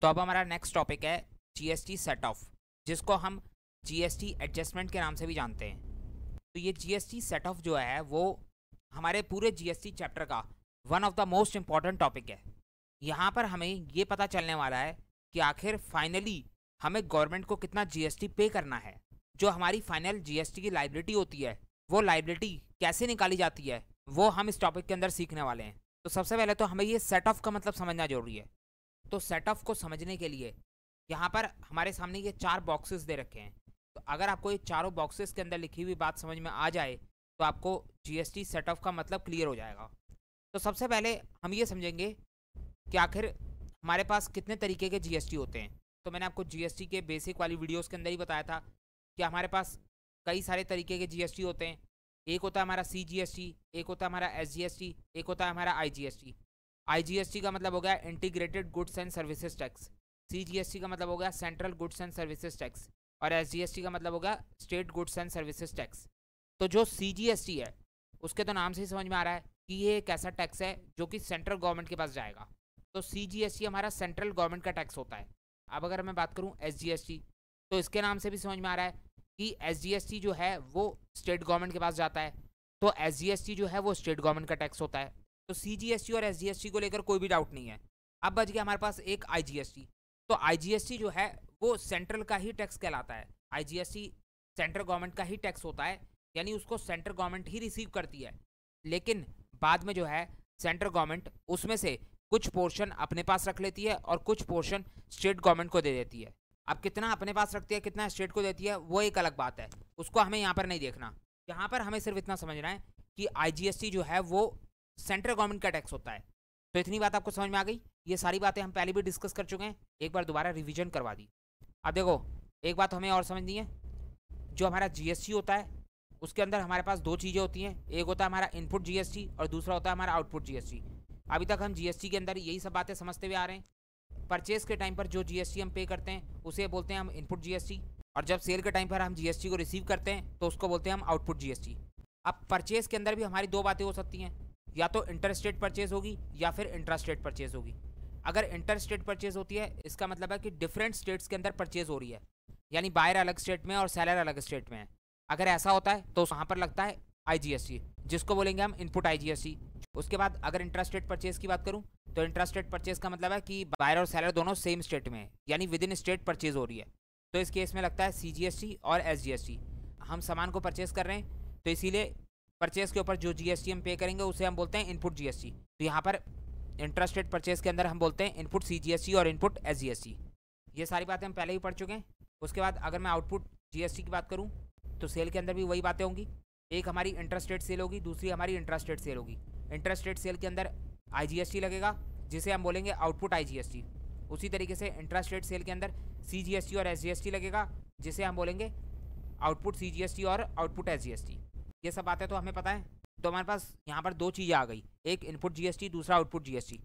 तो अब हमारा नेक्स्ट टॉपिक है जीएसटी सेट ऑफ, जिसको हम जीएसटी एडजस्टमेंट के नाम से भी जानते हैं। तो ये जीएसटी सेट ऑफ जो है वो हमारे पूरे जीएसटी चैप्टर का one of the most important topic है। यहाँ पर हमें ये पता चलने वाला है कि आखिर फाइनली हमें गवर्नमेंट को कितना जीएसटी पे करना है। जो हमारी फाइनल जीएसटी की लायबिलिटी होती है वो लायबिलिटी कैसे निकाली जाती है वो हम इस टॉपिक के अंदर सीखने वाले हैं। तो सबसे पहले तो हमें ये सेट ऑफ का मतलब समझना जरूरी है। तो सेट ऑफ को समझने के लिए यहाँ पर हमारे सामने ये 4 बॉक्सेस दे रखे हैं। तो अगर आपको ये चारों बॉक्सेस के अंदर लिखी हुई बात समझ में आ जाए तो आपको जीएसटी सेट ऑफ का मतलब क्लियर हो जाएगा। तो सबसे पहले हम ये समझेंगे कि आखिर हमारे पास कितने तरीके के जीएसटी होते हैं। तो मैंने आपको जीएसटी के बेसिक वाली वीडियोस के अंदर ही बताया था कि हमारे पास कई सारे तरीके के जीएसटी होते हैं। एक होता है हमारा सीजीएसटी, एक होता है हमारा एसजीएसटी, एक होता है हमारा आईजीएसटी। आईजीएसटी का मतलब हो गया integrated goods and services tax, CGST का मतलब हो गया central goods and services tax, और एसजीएसटी का मतलब हो गया state goods and services tax. तो जो सीजीएसटी है उसके तो नाम से ही समझ में आ रहा है कि ये एक ऐसा टैक्स है जो कि सेंट्रल गवर्नमेंट के पास जाएगा। तो सीजीएसटी हमारा सेंट्रल गवर्नमेंट का टैक्स होता है। अब अगर मैं बात करूँ एसजीएसटी, तो इसके नाम से भी समझ में आ रहा है कि एसजीएसटी जो है वो स्टेट गवर्नमेंट के पास जाता है। तो एसजीएसटी जो है वो स्टेट गवर्नमेंट का टैक्स होता है। तो सीजीएसटी और एसजीएसटी को लेकर कोई भी डाउट नहीं है। अब बच गया हमारे पास एक आईजीएसटी। तो आईजीएसटी जो है वो सेंट्रल का ही टैक्स कहलाता है। आईजीएसटी सेंट्रल गवर्नमेंट का ही टैक्स होता है, यानी उसको सेंट्रल गवर्नमेंट ही रिसीव करती है। लेकिन बाद में जो है सेंट्रल गवर्नमेंट उसमें से कुछ पोर्शन अपने पास रख लेती है और कुछ पोर्शन स्टेट गवर्नमेंट को दे देती है। अब कितना अपने पास रखती है कितना स्टेट को देती है वो एक अलग बात है, उसको हमें यहाँ पर नहीं देखना। यहाँ पर हमें सिर्फ इतना समझना है कि आईजीएसटी जो है वो सेंट्रल गवर्नमेंट का टैक्स होता है। तो इतनी बात आपको समझ में आ गई। ये सारी बातें हम पहले भी डिस्कस कर चुके हैं, एक बार दोबारा रिवीजन करवा दी। अब देखो एक बात हमें और समझनी है, जो हमारा जीएसटी होता है उसके अंदर हमारे पास 2 चीज़ें होती हैं। एक होता है हमारा इनपुट जीएसटी और दूसरा होता है हमारा आउटपुट जीएसटी। अभी तक हम जीएसटी के अंदर यही सब बातें समझते हुए आ रहे हैं। परचेज के टाइम पर जो जीएसटी हम पे करते हैं उसे बोलते हैं हम इनपुट जीएसटी, और जब सेल के टाइम पर हम जीएसटी को रिसीव करते हैं तो उसको बोलते हैं हम आउटपुट जीएसटी। अब परचेज के अंदर भी हमारी 2 बातें हो सकती हैं, या तो इंटर स्टेट परचेज होगी या फिर इंट्रा स्टेट परचेज होगी। अगर इंटर स्टेट परचेज होती है इसका मतलब है कि डिफरेंट स्टेट्स के अंदर परचेज हो रही है, यानी बायर अलग स्टेट में और सेलर अलग स्टेट में है। अगर ऐसा होता है तो वहाँ पर लगता है आईजीएसटी, जिसको बोलेंगे हम इनपुट आईजीएसटी। उसके बाद अगर इंट्रा स्टेट परचेज की बात करूँ तो इंट्रा स्टेट परचेज का मतलब है कि बायर और सेलर दोनों सेम स्टेट में है, यानी विद इन स्टेट परचेज हो रही है। तो इस केस में लगता है सीजीएसटी और एसजीएसटी। हम सामान को परचेज कर रहे हैं तो इसीलिए परचेज के ऊपर जो जीएसटी हम पे करेंगे उसे हम बोलते हैं इनपुट जीएसटी। तो यहाँ पर इंट्रा स्टेट परचेज के अंदर हम बोलते हैं इनपुट सीजीएसटी और इनपुट एसजीएसटी। ये सारी बातें हम पहले ही पढ़ चुके हैं। उसके बाद अगर मैं आउटपुट जीएसटी की बात करूँ तो सेल के अंदर भी वही बातें होंगी। एक हमारी इंटर स्टेट सेल होगी, दूसरी हमारी इंट्रा स्टेट सेल होगी। इंटर स्टेट सेल के अंदर आईजीएसटी लगेगा जिसे हम बोलेंगे आउटपुट आईजीएसटी। उसी तरीके से इंट्रा स्टेट सेल के अंदर सीजीएसटी और एसजीएसटी लगेगा जिसे हम बोलेंगे आउटपुट सीजीएसटी और आउटपुट एसजीएसटी। ये सब बातें तो हमें पता है। तो हमारे पास यहाँ पर 2 चीज़ें आ गई, एक इनपुट जीएसटी, दूसरा आउटपुट जीएसटी।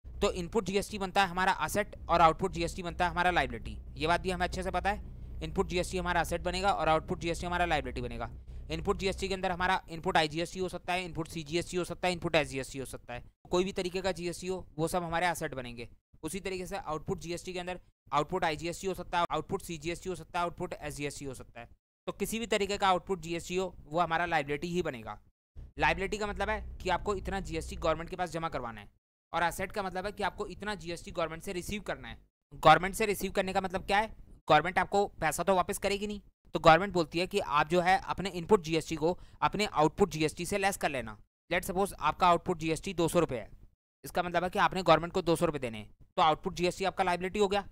तो इनपुट जीएसटी बनता है हमारा असेट और आउटपुट जीएसटी बनता है हमारा लायबिलिटी। ये बात भी हमें अच्छे से पता है। इनपुट जीएसटी हमारा असेट बनेगा और आउटपुट जीएसटी हमारा लायबिलिटी बनेगा। इनपुट जीएसटी के अंदर हमारा इनपुट आईजीएसटी हो सकता है, इनपुट सीजीएसटी हो सकता है, इनपुट एसजीएसटी हो सकता है। कोई भी तरीके का जीएसटी हो वो सब हमारे असेट बनेंगे। उसी तरीके से आउटपुट जीएसटी के अंदर आउटपुट आईजीएसटी हो सकता है, आउटपुट सीजीएसटी हो सकता है, आउटपुट एसजीएसटी हो सकता है। तो किसी भी तरीके का आउटपुट जीएसटी हो वो हमारा लायबिलिटी ही बनेगा। लायबिलिटी का मतलब है कि आपको इतना जीएसटी गवर्नमेंट के पास जमा करवाना है, और एसेट का मतलब है कि आपको इतना जीएसटी गवर्नमेंट से रिसीव करना है। गवर्नमेंट से रिसीव करने का मतलब क्या है? गवर्नमेंट आपको पैसा तो वापस करेगी नहीं। तो गवर्नमेंट बोलती है कि आप जो है अपने इनपुट जीएसटी को अपने आउटपुट जीएसटी से लेस कर लेना। लेट सपोज आपका आउटपुट जीएसटी 200 रुपये है, इसका मतलब है कि आपने गवर्नमेंट को 200 रुपये देने हैं। तो आउटपुट जीएसटी आपका लायबिलिटी हो गया।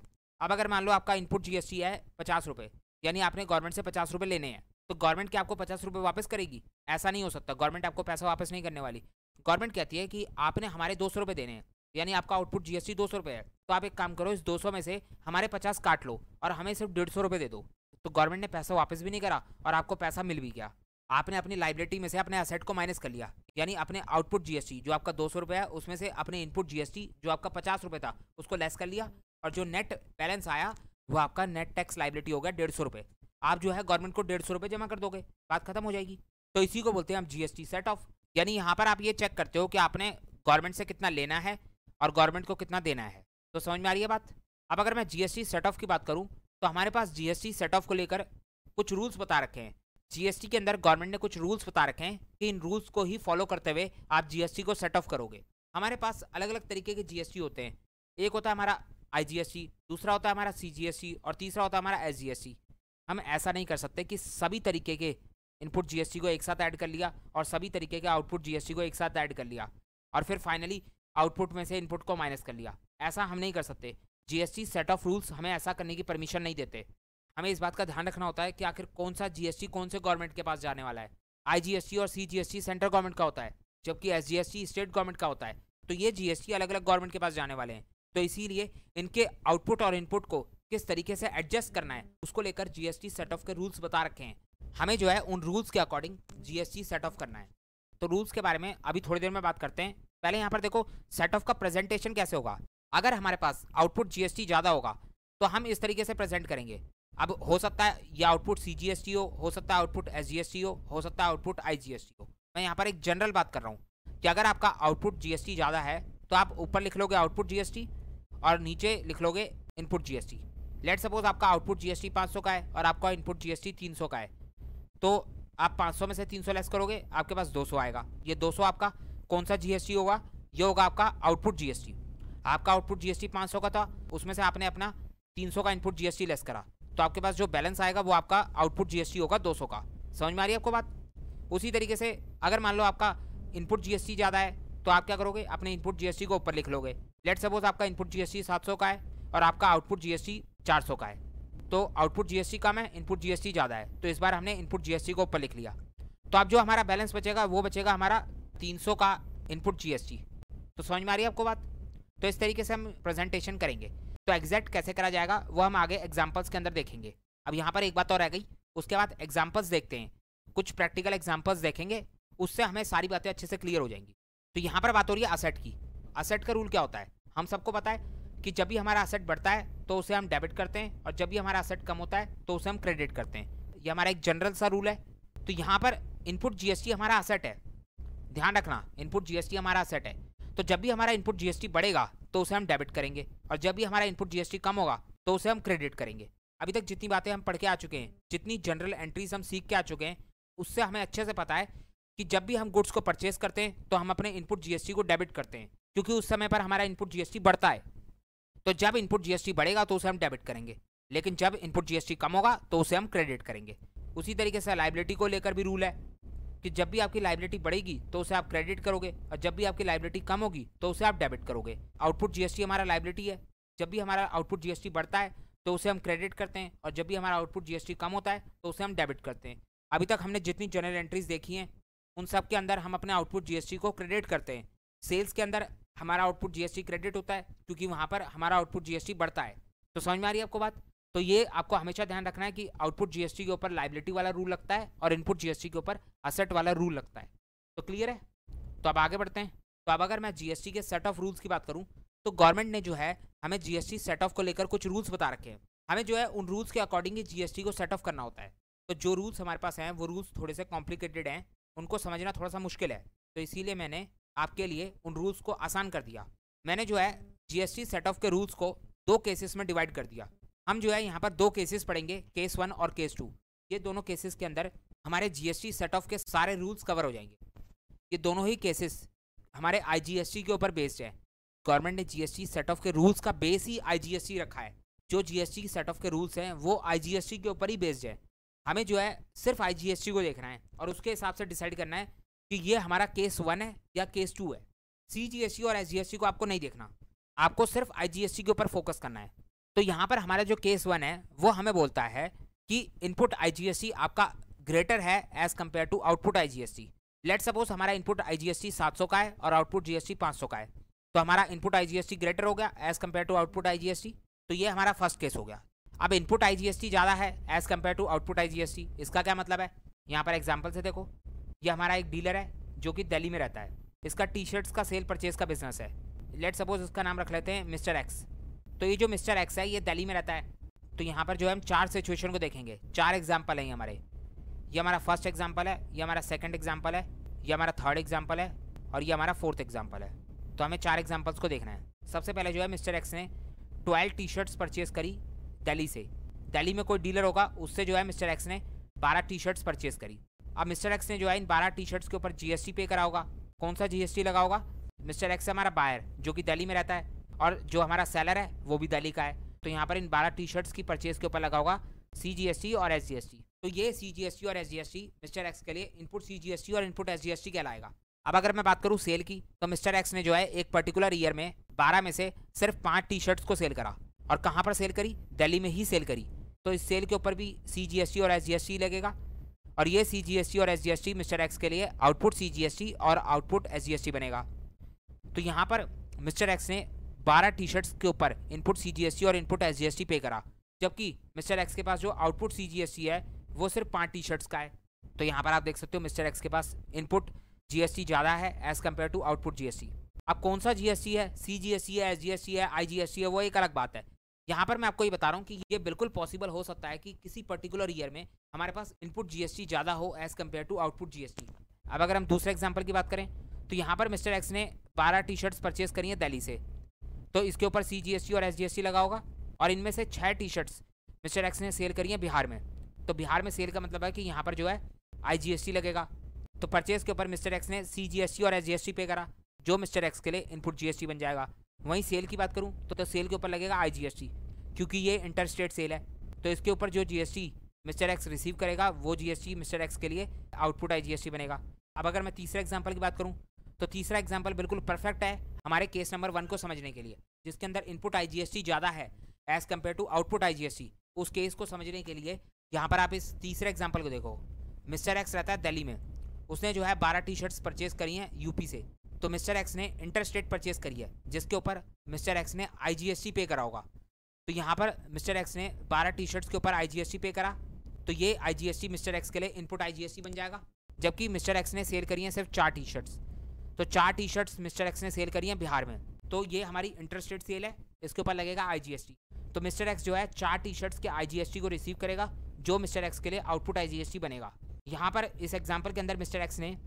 अब अगर मान लो आपका इनपुट जीएसटी है 50 रुपये, यानी आपने गवर्नमेंट से 50 रुपये लेने हैं, तो गवर्नमेंट क्या आपको 50 रुपये वापस करेगी? ऐसा नहीं हो सकता। गवर्नमेंट आपको पैसा वापस नहीं करने वाली। गवर्नमेंट कहती है कि आपने हमारे 200 रुपये देने हैं, यानी आपका आउटपुट जीएसटी 200 रुपये है, तो आप एक काम करो, इस 200 में से हमारे 50 काट लो और हमें सिर्फ 150 रुपये दे दो। तो गवर्नमेंट ने पैसा वापस भी नहीं करा और आपको पैसा मिल भी गया। आपने अपनी लायबिलिटी में से अपने एसेट को माइनस कर लिया, यानी अपने आउटपुट जीएसटी जो आपका 200 रुपये है उसमें से अपने इनपुट जीएसटी जो आपका 50 रुपये था उसको लेस कर लिया, और जो नेट बैलेंस आया वो आपका नेट टैक्स लायबिलिटी हो गया 150 रुपये। आप जो है गवर्नमेंट को 150 रुपये जमा कर दोगे, बात खत्म हो जाएगी। तो इसी को बोलते हैं हम जीएसटी सेट ऑफ। यानी यहाँ पर आप ये चेक करते हो कि आपने गवर्नमेंट से कितना लेना है और गवर्नमेंट को कितना देना है। तो समझ में आ रही है बात? अब अगर मैं जीएसटी सेट ऑफ की बात करूं तो हमारे पास जीएसटी सेट ऑफ को लेकर कुछ रूल्स बता रखे हैं। जीएसटी के अंदर गवर्नमेंट ने कुछ रूल्स बता रखे हैं कि इन रूल्स को ही फॉलो करते हुए आप जीएसटी को सेट ऑफ करोगे। हमारे पास अलग अलग तरीके के जीएसटी होते हैं। एक होता है हमारा आईजीएसटी, दूसरा होता है हमारा सीजीएसटी और तीसरा होता है हमारा एसजीएसटी। हम ऐसा नहीं कर सकते कि सभी तरीके के इनपुट जीएसटी को एक साथ ऐड कर लिया और सभी तरीके के आउटपुट जीएसटी को एक साथ ऐड कर लिया और फिर फाइनली आउटपुट में से इनपुट को माइनस कर लिया। ऐसा हम नहीं कर सकते। जीएसटी सेट ऑफ रूल्स हमें ऐसा करने की परमिशन नहीं देते। हमें इस बात का ध्यान रखना होता है कि आखिर कौन सा जीएसटी कौन से गवर्नमेंट के पास जाने वाला है। आईजीएसटी और सीजीएसटी सेंट्रल गवर्नमेंट का होता है, जबकि एसजीएसटी स्टेट गवर्नमेंट का होता है। तो ये जीएसटी अलग अलग गवर्नमेंट के पास जाने वाले हैं, तो इसीलिए इनके आउटपुट और इनपुट को किस तरीके से एडजस्ट करना है उसको लेकर जीएसटी सेट ऑफ के रूल्स बता रखे हैं। हमें जो है उन रूल्स के अकॉर्डिंग जीएसटी सेट ऑफ करना है। तो रूल्स के बारे में अभी थोड़ी देर में बात करते हैं। पहले यहाँ पर देखो सेट ऑफ का प्रेजेंटेशन कैसे होगा। अगर हमारे पास आउटपुट जीएसटी ज़्यादा होगा तो हम इस तरीके से प्रेजेंट करेंगे। अब हो सकता है ये आउटपुट सीजीएसटी हो सकता है आउटपुट एसजीएसटी हो सकता है आउटपुट आईजीएसटी हो। मैं यहाँ पर एक जनरल बात कर रहा हूँ कि अगर आपका आउटपुट जीएसटी ज़्यादा है तो आप ऊपर लिख लोगे आउटपुट जीएसटी और नीचे लिख लोगे इनपुट जीएसटी। लेट सपोज आपका आउटपुट जीएसटी 500 का है और आपका इनपुट जीएसटी 300 का है, तो आप 500 में से 300 लेस करोगे, आपके पास 200 आएगा। ये 200 आपका कौन सा जीएसटी होगा? ये होगा आपका आउटपुट जीएसटी। आपका आउटपुट जीएसटी 500 का था, उसमें से आपने अपना 300 का इनपुट जीएसटी लेस करा, तो आपके पास जो बैलेंस आएगा वो आपका आउटपुट जीएसटी होगा 200 का। समझ में आ रही है आपको बात? उसी तरीके से अगर मान लो आपका इनपुट जीएसटी ज़्यादा है तो आप क्या करोगे? अपने इनपुट जीएसटी को ऊपर लिख लोगे। लेट सपोज आपका इनपुट जीएसटी 700 का है और आपका आउटपुट जीएसटी 400 का है, तो आउटपुट जीएसटी कम है, इनपुट जीएसटी ज़्यादा है, तो इस बार हमने इनपुट जीएसटी को ऊपर लिख लिया। तो अब जो हमारा बैलेंस बचेगा वो बचेगा हमारा 300 का इनपुट जीएसटी। तो समझ में आ रही है आपको बात? तो इस तरीके से हम प्रेजेंटेशन करेंगे। तो एग्जैक्ट कैसे करा जाएगा वो हम आगे एग्जाम्पल्स के अंदर देखेंगे। अब यहाँ पर एक बात और रह गई, उसके बाद एग्जाम्पल्स देखते हैं। कुछ प्रैक्टिकल एग्जाम्पल्स देखेंगे, उससे हमें सारी बातें अच्छे से क्लियर हो जाएंगी। तो यहाँ पर बात हो रही है असेट की। असेट का रूल क्या होता है? हम सबको पता है कि जब भी हमारा असेट बढ़ता है तो उसे हम डेबिट करते हैं और जब भी हमारा असेट कम होता है तो उसे हम क्रेडिट करते हैं। ये हमारा एक जनरल सा रूल है। तो यहाँ पर इनपुट जीएसटी हमारा असेट है, ध्यान रखना, इनपुट जीएसटी हमारा असेट है। तो जब भी हमारा इनपुट जीएसटी बढ़ेगा तो उसे हम डेबिट करेंगे और जब भी हमारा इनपुट जीएसटी कम होगा तो उसे हम क्रेडिट करेंगे। अभी तक जितनी बातें हम पढ़ के आ चुके हैं, जितनी जनरल एंट्रीज हम सीख के आ चुके हैं, उससे हमें अच्छे से पता है कि जब भी हम गुड्स को परचेस करते हैं तो हम अपने इनपुट जीएसटी को डेबिट करते हैं, क्योंकि उस समय पर हमारा इनपुट जीएसटी बढ़ता है। तो जब इनपुट जीएसटी बढ़ेगा तो उसे हम डेबिट करेंगे, लेकिन जब इनपुट जीएसटी कम होगा तो उसे हम क्रेडिट करेंगे। उसी तरीके से लायबिलिटी को लेकर भी रूल है कि जब भी आपकी लायबिलिटी बढ़ेगी तो उसे आप क्रेडिट करोगे और जब भी आपकी लायबिलिटी कम होगी तो उसे आप डेबिट करोगे। आउटपुट जीएसटी हमारा लायबिलिटी है, जब भी हमारा आउटपुट जीएसटी बढ़ता है तो उसे हम क्रेडिट करते हैं और जब भी हमारा आउटपुट जीएसटी कम होता है तो उसे हम डेबिट करते हैं। अभी तक हमने जितनी जनरल एंट्रीज देखी हैं उन सब के अंदर हम अपने आउटपुट जीएसटी को क्रेडिट करते हैं। सेल्स के अंदर हमारा आउटपुट जीएसटी क्रेडिट होता है क्योंकि वहाँ पर हमारा आउटपुट जीएसटी बढ़ता है। तो समझ में आ रही है आपको बात? तो ये आपको हमेशा ध्यान रखना है कि आउटपुट जीएसटी के ऊपर लायबिलिटी वाला रूल लगता है और इनपुट जीएसटी के ऊपर असेट वाला रूल लगता है। तो क्लियर है? तो अब आगे बढ़ते हैं। तो अब अगर मैं जीएसटी के सेट ऑफ रूल्स की बात करूँ तो गवर्नमेंट ने जो है हमें जीएसटी सेट ऑफ को लेकर कुछ रूल्स बता रखे हैं। हमें जो है उन रूल्स के अकॉर्डिंग ही जीएसटी को सेट ऑफ करना होता है। तो जो रूल्स हमारे पास हैं वो रूल्स थोड़े से कॉम्प्लिकेटेड हैं, उनको समझना थोड़ा सा मुश्किल है, तो इसीलिए मैंने आपके लिए उन रूल्स को आसान कर दिया। मैंने जो है जीएसटी सेट ऑफ के रूल्स को 2 केसेस में डिवाइड कर दिया। हम जो है यहाँ पर 2 केसेस पढ़ेंगे, केस 1 और केस 2। ये दोनों केसेस के अंदर हमारे जीएसटी सेट ऑफ के सारे रूल्स कवर हो जाएंगे। ये दोनों ही केसेस हमारे आईजीएसटी के ऊपर बेस्ड है। गवर्नमेंट ने जीएसटी सेट ऑफ के रूल्स का बेस ही आईजीएसटी रखा है। जो जीएसटी सेट ऑफ के रूल्स हैं वो आईजीएसटी के ऊपर ही बेस्ड है। हमें जो है सिर्फ आईजीएसटी को देखना है और उसके हिसाब से डिसाइड करना है कि ये हमारा केस 1 है या केस 2 है। सीजीएसटी और एसजीएसटी को आपको नहीं देखना, आपको सिर्फ आईजीएसटी के ऊपर फोकस करना है। तो यहाँ पर हमारा जो केस 1 है वो हमें बोलता है कि इनपुट आईजीएसटी आपका ग्रेटर है as compared to output IGST. Let suppose हमारा इनपुट आईजीएसटी 700 का है और आउटपुट जीएसटी 500 का है, तो हमारा इनपुट आईजीएसटी ग्रेटर हो गया as compared to output IGST. तो ये हमारा फर्स्ट केस हो गया। अब इनपुट आईजीएसटी ज़्यादा है as compared to output IGST, इसका क्या मतलब है? यहाँ पर एग्जाम्पल से देखो, ये हमारा एक डीलर है जो कि दिल्ली में रहता है। इसका टी शर्ट्स का सेल परचेज का बिजनेस है। लेट सपोज इसका नाम रख लेते हैं मिस्टर एक्स। तो ये जो मिस्टर एक्स है ये दिल्ली में रहता है। तो यहाँ पर जो है हम 4 सिचुएशन को देखेंगे, 4 एग्जाम्पल हैं हमारे। ये हमारा फर्स्ट एग्जाम्पल है, ये हमारा सेकंड एग्जाम्पल है, ये हमारा थर्ड एग्जाम्पल है और ये हमारा फोर्थ एग्जाम्पल है। तो हमें 4 एग्जाम्पल्स को देखना है। सबसे पहले जो है मिस्टर एक्स ने 12 टी शर्ट्स परचेज करी दिल्ली से। दिल्ली में कोई डीलर होगा, उससे जो है मिस्टर एक्स ने 12 टी शर्ट्स परचेज करी। अब मिस्टर एक्स ने जो है इन 12 टी शर्ट्स के ऊपर जीएसटी पे करा होगा। कौन सा जीएसटी लगा होगा? मिस्टर एक्स हमारा बायर जो कि दिल्ली में रहता है, और जो हमारा सेलर है वो भी दिल्ली का है। तो यहाँ पर इन 12 टी शर्ट्स की परचेज के ऊपर लगा होगा CGST और SGST। तो ये CGST और SGST मिस्टर एक्स के लिए इनपुट CGST और इनपुट SGST कहलाएगा। अब अगर मैं बात करूँ सेल की, तो मिस्टर एक्स ने जो है एक पर्टिकुलर ईयर में 12 में से सिर्फ 5 टी शर्ट्स को सेल करा। और कहाँ पर सेल करी? दिल्ली में ही सेल करी। तो इस सेल के ऊपर भी CGST और SGST लगेगा। और ये CGST और SGST मिस्टर एक्स के लिए आउटपुट CGST और आउटपुट SGST बनेगा। तो यहाँ पर मिस्टर एक्स ने 12 टी शर्ट्स के ऊपर इनपुट CGST और इनपुट SGST पे करा, जबकि मिस्टर एक्स के पास जो आउटपुट CGST है वो सिर्फ 5 टी शर्ट्स का है। तो यहाँ पर आप देख सकते हो मिस्टर एक्स के पास इनपुट GST ज़्यादा है as compared to output GST। अब कौन सा GST है, CGST है, SGST है, IGST है, वो एक अलग बात है। यहाँ पर मैं आपको ये बता रहा हूँ कि ये बिल्कुल पॉसिबल हो सकता है कि किसी पर्टिकुलर ईयर में हमारे पास इनपुट GST ज़्यादा हो as compared to output GST। अब अगर हम दूसरे एग्जाम्पल की बात करें, तो यहाँ पर मिस्टर एक्स ने 12 टी शर्ट्स परचेज करी हैं दिल्ली से। तो इसके ऊपर CGST और SGST लगा होगा। और इनमें से 6 टी शर्ट्स मिस्टर एक्स ने सेल करी हैं बिहार में। तो बिहार में सेल का मतलब है कि यहाँ पर जो है IGST लगेगा। तो परचेज के ऊपर मिस्टर एक्स ने CGST और SGST पे करा, जो मिस्टर एक्स के लिए इनपुट GST बन जाएगा। वहीं सेल की बात करूँ तो सेल के ऊपर लगेगा IGST, क्योंकि ये इंटर स्टेट सेल है। तो इसके ऊपर जो GST मिस्टर एक्स रिसीव करेगा वो GST मिस्टर एक्स के लिए आउटपुट IGST बनेगा। अब अगर मैं तीसरे एग्जाम्पल की बात करूँ, तो तीसरा एग्जाम्पल बिल्कुल परफेक्ट है हमारे केस नंबर 1 को समझने के लिए, जिसके अंदर इनपुट IGST ज़्यादा है as compared to output IGST। उस केस को समझने के लिए यहाँ पर आप इस तीसरे एग्जाम्पल को देखो। मिस्टर एक्स रहता है दिल्ली में, उसने जो है 12 टी शर्ट्स परचेज करी हैं यूपी से। तो मिस्टर एक्स ने इंटर स्टेट परचेज करी है, जिसके ऊपर मिस्टर एक्स ने IGST पे करा होगा। तो यहाँ पर मिस्टर एक्स ने 12 टी शर्ट्स के ऊपर IGST पे करा, तो ये IGST मिस्टर एक्स के लिए इनपुट IGST बन जाएगा। जबकि मिस्टर एक्स ने सेल करी हैं सिर्फ 4 टी शर्ट्स। तो 4 टी शर्ट्स मिस्टर एक्स ने सेल करी हैं बिहार में, तो ये हमारी इंटर स्टेट सेल है, इसके ऊपर लगेगा IGST। तो मिस्टर एक्स जो है 4 टी शर्ट्स के IGST को रिसीव करेगा, जो मिस्टर एक्स के लिए आउटपुट IGST बनेगा। यहाँ पर इस एग्जाम्पल के अंदर मिस्टर एक्स ने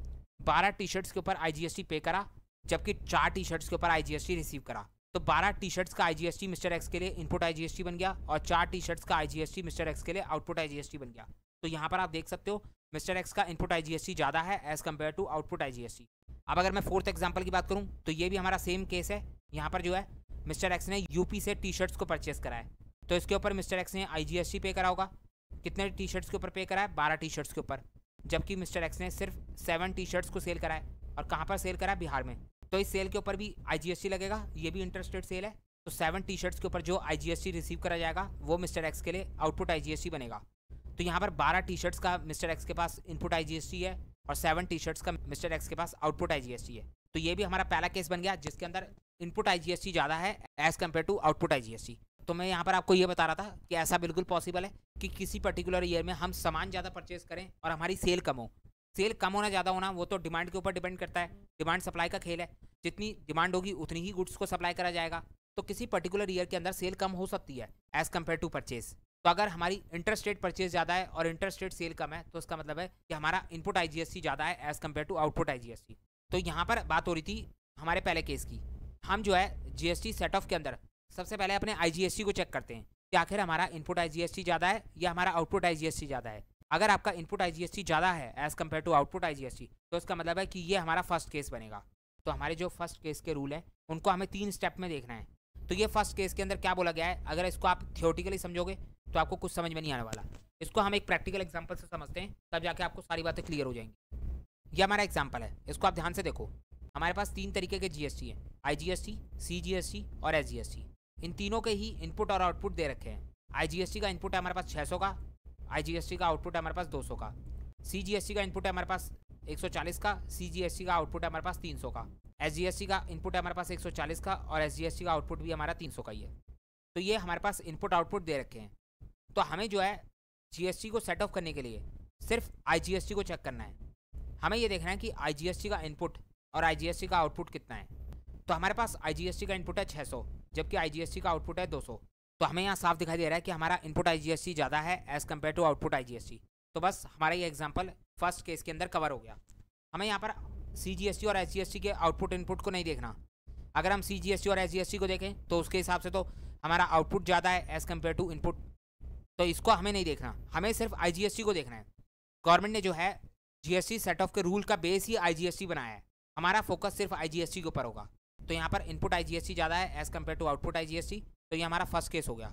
12 टी शर्ट्स के ऊपर IGST पे करा, जबकि 4 टी शर्ट्स के ऊपर IGST रिसीव करा। तो 12 टी शर्ट्स का IGST मिस्टर एक्स के लिए इनपुट IGST बन गया, और 4 टी शर्ट्स का IGST मिस्टर एक्स के लिए आउटपुट IGST बन गया। तो यहाँ पर आप देख सकते हो मिस्टर एक्स का इनपुट IGST ज़्यादा है as compared to output IGST। अब अगर मैं फोर्थ एग्जाम्पल की बात करूँ, तो ये भी हमारा सेम केस है। यहाँ पर जो है मिस्टर एक्स ने यूपी से टी शर्ट्स को परचेस करा है। तो इसके ऊपर मिस्टर एक्स ने IGST पे करा होगा। कितने टी शर्ट्स के ऊपर पे करा है? 12 टी शर्ट्स के ऊपर। जबकि मिस्टर एक्स ने सिर्फ 7 टी शर्ट्स को सेल करा है, और कहाँ पर सेल करा है? बिहार में। तो इस सेल के ऊपर भी IGST लगेगा, ये भी इंटर स्टेट सेल है। तो 7 टी शर्ट्स के ऊपर जो IGST रिसीव करा जाएगा वो मिस्टर एक्स के लिए आउटपुट IGST बनेगा। तो यहाँ पर 12 टी शर्ट्स का मिस्टर एक्स के पास इनपुट IGST है, और 7 टी शर्ट्स का मिस्टर एक्स के पास आउटपुट IGST है। तो ये भी हमारा पहला केस बन गया, जिसके अंदर इनपुट IGST ज़्यादा है as compared to output IGST। तो मैं यहाँ पर आपको ये बता रहा था कि ऐसा बिल्कुल पॉसिबल है कि किसी पर्टिकुलर ईयर में हम सामान ज़्यादा परचेज करें और हमारी सेल कम हो। सेल कम होना ज़्यादा होना वो तो डिमांड के ऊपर डिपेंड करता है, डिमांड सप्लाई का खेल है। जितनी डिमांड होगी उतनी ही गुड्स को सप्लाई करा जाएगा। तो किसी पर्टिकुलर ईयर के अंदर सेल कम हो सकती है एज़ कम्पेयर टू परचेज। तो अगर हमारी इंटर स्टेट परचेज ज़्यादा है और इंटर स्टेट सेल कम है, तो इसका मतलब है कि हमारा इनपुट IGST ज़्यादा है as compared to output IGST। तो यहाँ पर बात हो रही थी हमारे पहले केस की। हम जो है GST सेट ऑफ के अंदर सबसे पहले अपने IGST को चेक करते हैं कि आखिर हमारा इनपुट IGST ज़्यादा है या हमारा आउटपुट IGST ज़्यादा है। अगर आपका इनपुट IGST ज़्यादा है as compared to output IGST, तो इसका मतलब है कि ये हमारा फर्स्ट केस बनेगा। तो हमारे जो फर्स्ट केस के रूल हैं उनको हमें 3 स्टेप में देखना है। तो ये फर्स्ट केस के अंदर क्या बोला गया है, अगर इसको आप थियोरेटिकली समझोगे तो आपको कुछ समझ में नहीं आने वाला। इसको हम एक प्रैक्टिकल एग्जाम्पल से समझते हैं, तब जाके आपको सारी बातें क्लियर हो जाएंगी। ये हमारा एग्जाम्पल है, इसको आप ध्यान से देखो। हमारे पास 3 तरीके के GST हैं, IGST, CGST और SGST। इन तीनों के ही इनपुट और आउटपुट दे रखे हैं। IGST का इनपुट है हमारे पास 600 का, IGST का आउटपुट है हमारे पास 200 का, CGST का इनपुट है हमारे पास 140 का, CGST का आउटपुट है हमारे पास 300 का, SGST का इनपुट है हमारे पास 140 का, और SGST का आउटपुट भी हमारा 300 का ही है। तो ये हमारे पास इनपुट आउटपुट दे रखे हैं। तो हमें जो है GST को सेट ऑफ करने के लिए सिर्फ IGST को चेक करना है। हमें ये देखना है कि IGST का इनपुट और IGST का आउटपुट कितना है। तो हमारे पास IGST का इनपुट है 600, जबकि IGST का आउटपुट है 200। तो हमें यहाँ साफ दिखाई दे रहा है कि हमारा इनपुट IGST ज़्यादा है as compared to output IGST। तो बस हमारा ये एग्जाम्पल फर्स्ट केस के अंदर कवर हो गया। हमें यहाँ पर CGST और SGST के आउटपुट इनपुट को नहीं देखना। अगर हम CGST और SGST को देखें तो उसके हिसाब से तो हमारा आउटपुट ज़्यादा है एज़ कम्पेयर टू इनपुट, तो इसको हमें नहीं देखना, हमें सिर्फ IGST को देखना है। गवर्नमेंट ने जो है GST सेट ऑफ के रूल का बेस ही IGST बनाया है, हमारा फोकस सिर्फ IGST के ऊपर होगा। तो यहाँ पर इनपुट IGST ज़्यादा है as compared to output IGST, तो ये हमारा फर्स्ट केस हो गया।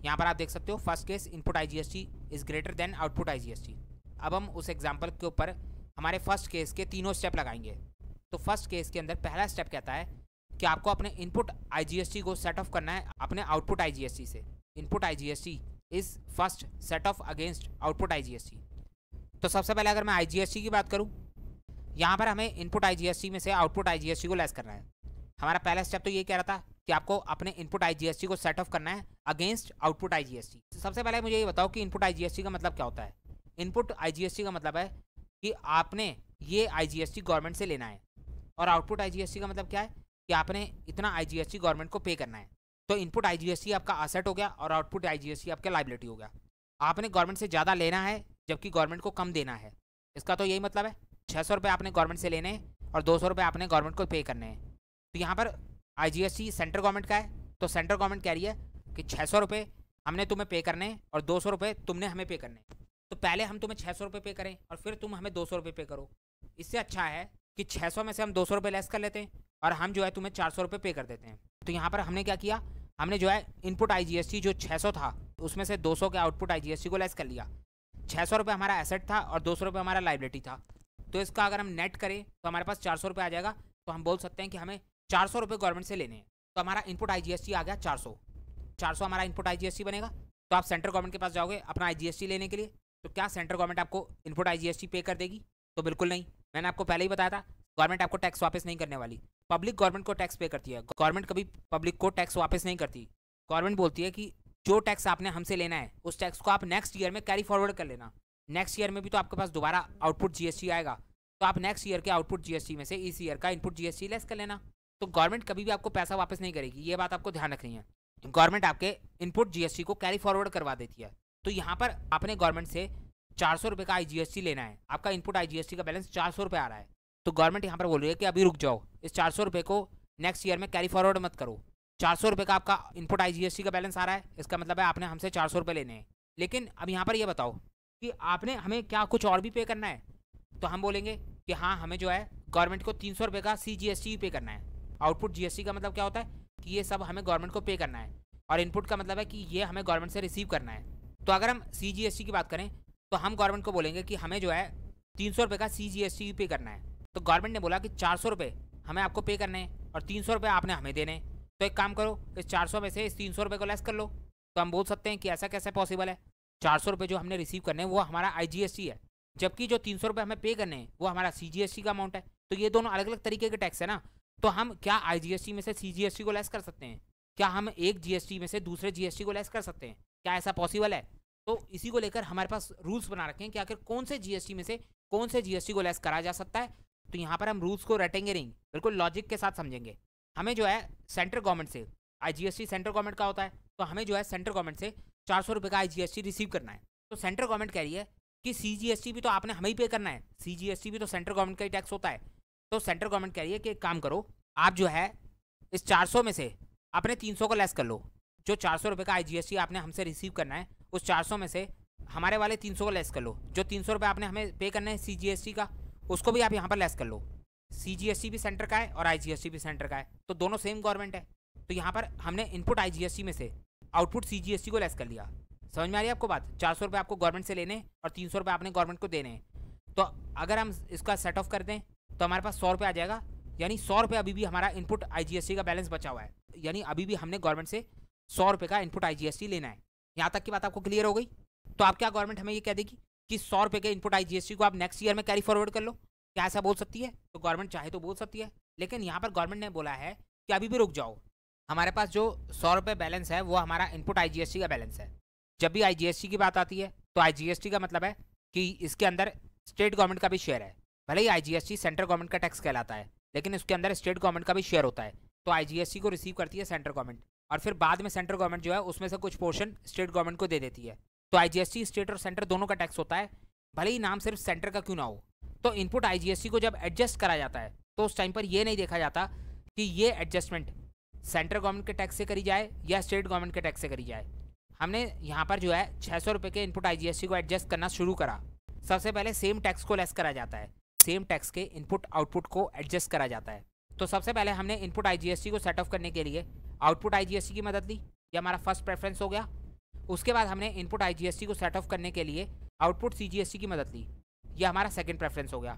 यहाँ पर आप देख सकते हो first case input IGST is greater than output IGST। अब हम उस एग्जाम्पल के ऊपर हमारे फर्स्ट केस के तीनों स्टेप लगाएंगे। तो फर्स्ट केस के अंदर पहला स्टेप कहता है कि आपको अपने इनपुट IGST को सेट ऑफ करना है अपने आउटपुट IGST से। Input IGST is first set of against output IGST। तो सबसे पहले अगर मैं IGST की बात करूँ, यहाँ पर हमें इनपुट IGST में से आउटपुट IGST को लेस करना है। हमारा पहला स्टेप तो ये कह रहा था कि आपको अपने इनपुट IGST को सेट ऑफ करना है अगेंस्ट आउटपुट IGST। सबसे पहले मुझे ये बताओ कि इनपुट IGST का मतलब क्या होता है। इनपुट IGST का मतलब है कि आपने ये IGST गवर्नमेंट से लेना है, और आउटपुट IGST का मतलब क्या है कि आपने इतना IGST गवर्नमेंट को पे करना है। तो इनपुट IGST आपका असेट हो गया और आउटपुट IGST आपका लाइबिलिटी हो गया। आपने गवर्नमेंट से ज़्यादा लेना है जबकि गवर्नमेंट को कम देना है, इसका तो यही मतलब है। 600 रुपये आपने गवर्नमेंट से लेने हैं और 200 रुपये आपने गवर्नमेंट को पे करने हैं। तो यहाँ पर IGST सेंट्रल गवर्नमेंट का है, तो सेंट्रल गवर्नमेंट कह रही है कि 600 रुपये हमने तुम्हें पे करने हैं और 200 रुपये तुमने हमें पे करने हैं। तो पहले हम तुम्हें 600 रुपये पे करें और फिर तुम हमें 200 रुपये पे करो। इससे अच्छा है कि 600 में से हम 200 रुपये लेस कर लेते हैं और हम जो है तुम्हें 400 रुपये पे कर देते हैं। तो यहाँ पर हमने क्या किया, हमने जो है इनपुट IGST जो 600 था उसमें से 200 के आउटपुट IGST को लेस कर लिया। 600 रुपये हमारा एसेट था और 200 रुपये हमारा लाइबिलिटी था। तो इसका अगर हम नेट करें तो हमारे पास 400 रुपये आ जाएगा। तो हम बोल सकते हैं कि हमें 400 रुपये गवर्नमेंट से लेने हैं। तो हमारा इनपुट IGST आ गया 400 हमारा इनपुट IGST बनेगा। तो आप सेंट्रल गवर्नमेंट के पास जाओगे अपना IGST लेने के लिए, तो क्या सेंट्रल गवर्नमेंट आपको इनपुट IGST पे कर देगी? तो बिल्कुल नहीं। मैंने आपको पहले ही बताया था गवर्नमेंट आपको टैक्स वापस नहीं करने वाली। पब्लिक गवर्नमेंट को टैक्स पे करती है, गवर्नमेंट कभी पब्लिक को टैक्स वापस नहीं करती। गवर्नमेंट बोलती है कि जो टैक्स आपने हमसे लेना है उस टैक्स को आप नेक्स्ट ईयर में कैरी फॉरवर्ड कर लेना। नेक्स्ट ईयर में भी तो आपके पास दोबारा आउटपुट GST आएगा, तो आप नेक्स्ट ईयर के आउटपुट GST में से इस ईयर का इनपुट GST लेस कर लेना। तो गवर्नमेंट कभी भी आपको पैसा वापस नहीं करेगी, ये बात आपको ध्यान रखनी है। गवर्नमेंट आपके इनपुट GST को कैरी फॉरवर्ड करवा देती है। तो यहाँ पर आपने गवर्नमेंट से 400 रुपये का IGST लेना है, आपका इनपुट IGST का बैलेंस 400 रुपये आ रहा है। तो गवर्नमेंट यहाँ पर बोल रही है कि अभी रुक जाओ, इस 400 रुपये को नेक्स्ट ईयर में कैरी फॉरवर्ड मत करो। 400 रुपये का आपका इनपुट IGST का बैलेंस आ रहा है, इसका मतलब है आपने हमसे 400 रुपये लेने हैं। लेकिन अब यहाँ पर ये बताओ कि आपने हमें क्या कुछ और भी पे करना है? तो हम बोलेंगे कि हाँ, हमें जो है गवर्नमेंट को 300 रुपये का CGST पे करना है। आउटपुट GST का मतलब क्या होता है कि ये सब हमें गवर्नमेंट को पे करना है, और इनपुट का मतलब है कि ये हमें गवर्नमेंट से रिसीव करना है। तो अगर हम CGST की बात करें तो हम गवर्नमेंट को बोलेंगे कि हमें जो है 300 रुपये का CGST पे करना है। तो गवर्नमेंट ने बोला कि 400 रुपये हमें आपको पे करने हैं और 300 रुपये आपने हमें देने हैं। तो एक काम करो, इस 400 में से इस 300 रुपये को लेस कर लो। तो हम बोल सकते हैं कि ऐसा कैसे पॉसिबल है? 400 रुपये जो हमने रिसीव करने हैं वो हमारा IGST है, जबकि जो 300 रुपये हमें पे करने हैं वो हमारा CGST का अमाउंट है। तो ये दोनों अलग अलग तरीके के टैक्स है ना। तो हम क्या IGST में से CGST को लेस कर सकते हैं? क्या हम एक GST में से दूसरे GST को लेस कर सकते हैं? क्या ऐसा पॉसिबल है? तो इसी को लेकर हमारे पास रूल्स बना रखे हैं कि आखिर कौन से GST में से कौन से GST को लेस करा जा सकता है। तो यहाँ पर हम रूल्स को रटेंगे नहीं, बिल्कुल लॉजिक के साथ समझेंगे। हमें जो है सेंट्रल गवर्नमेंट से IGST सेंट्रल गवर्नमेंट का होता है, तो हमें जो है सेंट्रल गवर्नमेंट से 400 रुपये का IGST रिसीव करना है। तो सेंट्रल गवर्नमेंट कह रही है कि CGST भी तो आपने हमें ही पे करना है, CGST भी तो सेंट्रल गवर्नमेंट का ही टैक्स होता है। तो सेंट्रल गवर्नमेंट कह रही है कि एक काम करो, आप जो है इस 400 में से अपने 300 को लेस कर लो। जो 400 रुपये का IGST आपने हमसे रिसीव करना है उस 400 में से हमारे वाले 300 को लेस कर लो। जो 300 रुपये आपने हमें पे करना है CGST का, उसको भी आप यहाँ पर लेस कर लो। CGST भी सेंटर का है और IGST भी सेंटर का है, तो दोनों सेम गवर्नमेंट है। तो यहाँ पर हमने इनपुट IGST में से आउटपुट CGST को लेस कर लिया। समझ में आ रही है आपको बात? 400 रुपये आपको गवर्नमेंट से लेने और 300 रुपये आपने गवर्नमेंट को देने हैं। तो अगर हम इसका सेट ऑफ कर दें तो हमारे पास 100 रुपये आ जाएगा, यानी 100 रुपये अभी भी हमारा इनपुट IGST का बैलेंस बचा हुआ है, यानी अभी भी हमने गवर्नमेंट से 100 रुपये का इनपुट IGST लेना है। यहाँ तक की बात आपको क्लियर हो गई? तो आप क्या गवर्नमेंट हमें ये कह देगी कि 100 रुपये के इनपुट IGST को आप नेक्स्ट ईयर में कैरी फॉरवर्ड कर लो? क्या ऐसा बोल सकती है? तो गवर्नमेंट चाहे तो बोल सकती है, लेकिन यहाँ पर गवर्नमेंट ने बोला है कि अभी भी रुक जाओ। हमारे पास जो 100 रुपये बैलेंस है वो हमारा इनपुट IGST का बैलेंस है। जब भी IGST की बात आती है तो IGST का मतलब है कि इसके अंदर स्टेट गवर्नमेंट का भी शेयर है। भले ही IGST सेंट्रल गवर्नमेंट का टैक्स कहलाता है, लेकिन उसके अंदर स्टेट गवर्नमेंट का भी शेयर होता है। तो IGST को रिसीव करती है सेंट्रल गवर्नमेंट, और फिर बाद में सेंट्रल गवर्नमेंट जो है उसमें से कुछ पोर्शन स्टेट गवर्नमेंट को दे देती है। तो IGST स्टेट और सेंटर दोनों का टैक्स होता है, भले ही नाम सिर्फ सेंटर का क्यों ना हो। तो इनपुट IGST को जब एडजस्ट करा जाता है तो उस टाइम पर यह नहीं देखा जाता कि ये एडजस्टमेंट सेंट्रल गवर्नमेंट के टैक्स से करी जाए या स्टेट गवर्नमेंट के टैक्स से करी जाए। हमने यहाँ पर जो है 600 रुपये के इनपुट IGST को एडजस्ट करना शुरू करा। सबसे पहले सेम टैक्स को लेस करा जाता है, सेम टैक्स के इनपुट आउटपुट को एडजस्ट करा जाता है। तो सबसे पहले हमने इनपुट IGST को सेट ऑफ करने के लिए आउटपुट IGST की मदद ली, ये हमारा फर्स्ट प्रेफरेंस हो गया। उसके बाद हमने इनपुट IGST को सेट ऑफ करने के लिए आउटपुट CGST की मदद ली, ये हमारा सेकंड प्रेफरेंस हो गया।